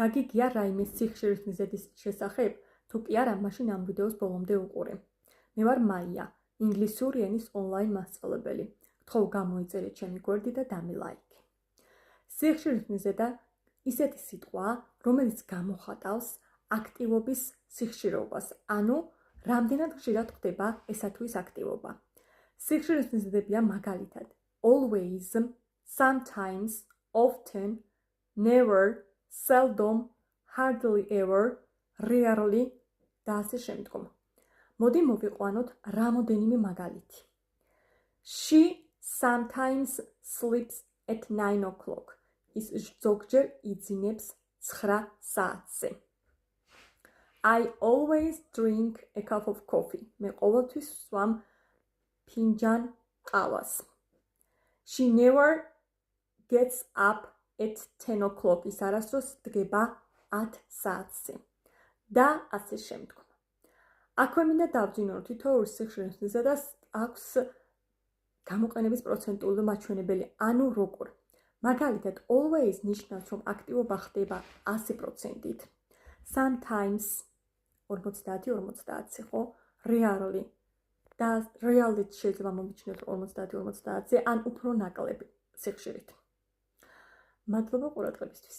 გაგიგია რაიმე სიხშირის მიზედის შესახებ? თუ კი არა, მაშინ ამ ვიდეოს ბოლომდე უყურე. მე ვარ მაია, ინგლისური ენის ონლაინ მასწავლებელი. გთხოვ გამოიწერე ჩემი გვერდი და დამი ლაიქი. სიხშირის მიზედა ისეთი სიტყვაა, რომელიც გამოხატავს აქტივობის სიხშირეობას, ანუ რამდენად ხშირად ხდება ესა თუ ის აქტივობა. სიხშირის მიზედებია მაგალითად always, sometimes, often, never, seldom, hardly ever, rarely და ასე შემდგომ. მოდი მოვიყვანოთ რამოდენიმე მაგალითი. She sometimes sleeps at 9 o'clock. ის ზოგჯერ იძინებს 9 საათზე. I always drink a cup of coffee. მე ყოველთვის ვსვამ ფინჯან ყავას. She never gets up at 10 o'clock. ის არასდროს დგება 10 საათზე. და ასე შემდგომ. აქვე მინდა დავძინო, თითოეულ სიხშირის მიზედას აქვს გამოყენების პროცენტული მაჩვენებელი, ანუ როგორ. მაგალითად, always ნიშნავს, რომ აქტივობა ხდება 100%-ით. Sometimes 50-50, ხო? Rarely და rarely შეიძლება მომიჩნიოთ 50-50-ზე, ან უფრო ნაკლები სიხშირით. მადლობა ყურადღებისთვის.